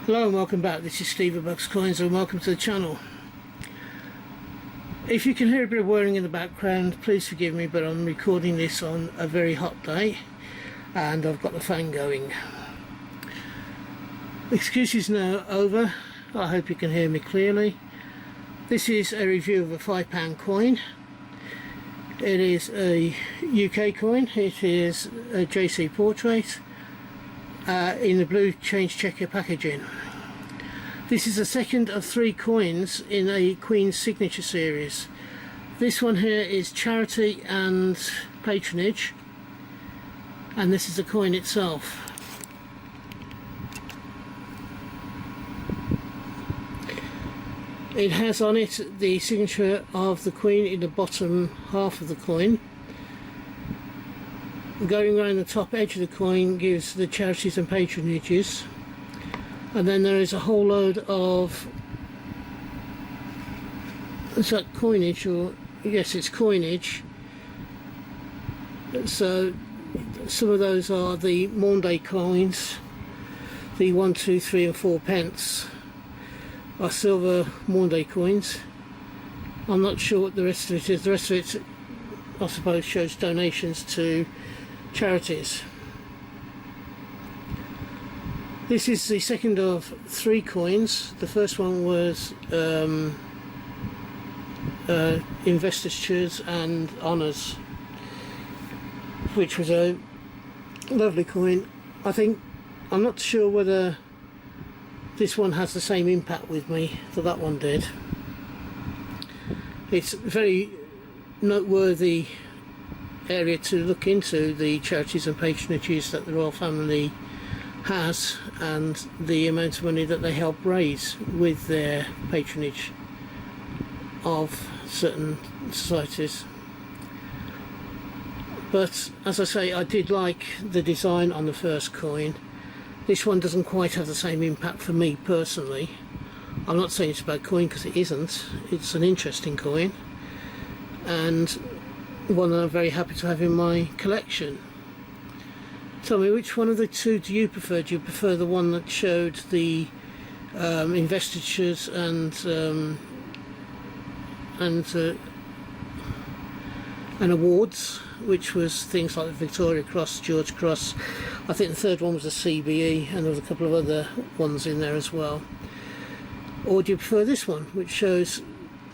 Hello and welcome back. This is Steve at Bucks Coins and welcome to the channel. If you can hear a bit of whirring in the background, please forgive me, but I'm recording this on a very hot day and I've got the fan going. Excuses now over. I hope you can hear me clearly. This is a review of a £5 coin. It is a UK coin. It is a JC portrait in the blue change checker packaging. This is the second of 3 coins in a Queen's signature series. This one here is Charity and Patronage, and this is the coin itself. It has on it the signature of the Queen in the bottom half of the coin. Going around the top edge of the coin gives the charities and patronages, and then there is a whole load of, is that coinage, or yes, it's coinage. So some of those are the Maundy coins, the 1, 2, 3 and 4 pence are silver Maundy coins. I'm not sure what the rest of it is. The rest of it, I suppose, shows donations to charities. This is the second of 3 coins. The first one was investitures and honours, which was a lovely coin. I'm not sure whether this one has the same impact with me that one did. It's very noteworthy area to look into, the charities and patronages that the royal family has and the amount of money that they help raise with their patronage of certain societies. But as I say, I did like the design on the first coin. This one doesn't quite have the same impact for me personally. I'm not saying it's a bad coin, because it isn't. It's an interesting coin and one that I'm very happy to have in my collection. Tell me, which one of the two do you prefer? Do you prefer the one that showed the investitures and awards, which was things like the Victoria Cross, George Cross? I think the third one was a CBE, and there was a couple of other ones in there as well. Or do you prefer this one, which shows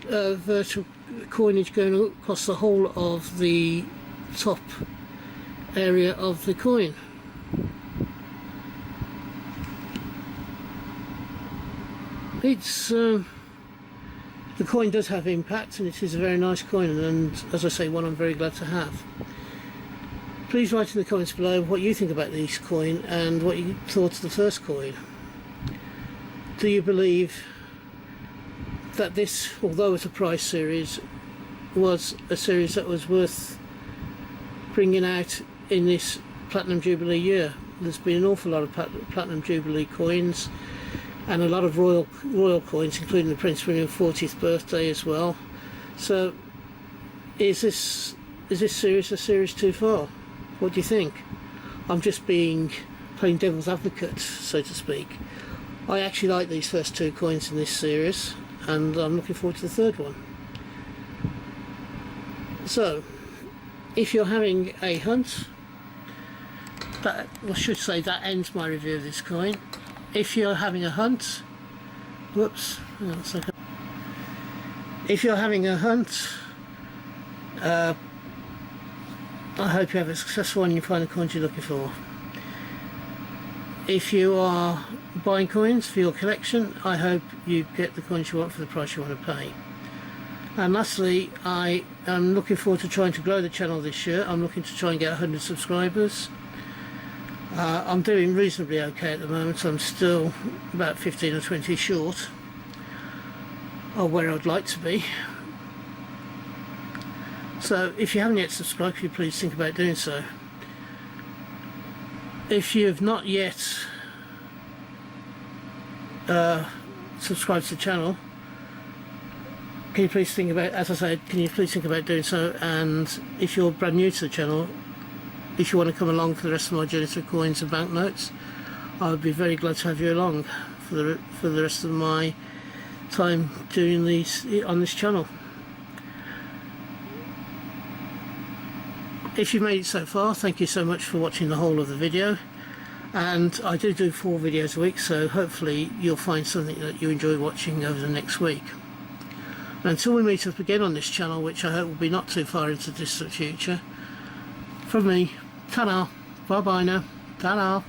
virtual coinage going across the whole of the top area of the coin? It's the coin does have impact, and it is a very nice coin, and as I say, one I'm very glad to have. Please write in the comments below what you think about this coin and what you thought of the first coin. Do you believe that this, although it's a prize series, was a series that was worth bringing out in this Platinum Jubilee year? There's been an awful lot of Platinum Jubilee coins and a lot of royal coins, including the Prince William's 40th birthday as well. So is this series a series too far? What do you think? I'm just playing devil's advocate, so to speak. I actually like these first 2 coins in this series, and I'm looking forward to the third one. So if you're having a hunt, I should say that ends my review of this coin. If you're having a hunt, if you're having a hunt, I hope you have a successful one and you find the coins you're looking for. If you are buying coins for your collection, I hope you get the coins you want for the price you want to pay. And lastly, I am looking forward to trying to grow the channel this year. I'm looking to try and get 100 subscribers. I'm doing reasonably okay at the moment, so I'm still about 15 or 20 short of where I'd like to be. So if you haven't yet subscribed, could you please think about doing so. If you've not yet subscribed to the channel, can you please think about, as I said, can you please think about doing so? And if you're brand new to the channel, if you want to come along for the rest of my journey through coins and banknotes, I would be very glad to have you along. for the rest of my time doing these on this channel. If you've made it so far, thank you so much for watching the whole of the video, and I do 4 videos a week, so hopefully you'll find something that you enjoy watching over the next week. Until we meet up again on this channel, which I hope will be not too far into the distant future, from me, ta-da, bye bye now, ta-da.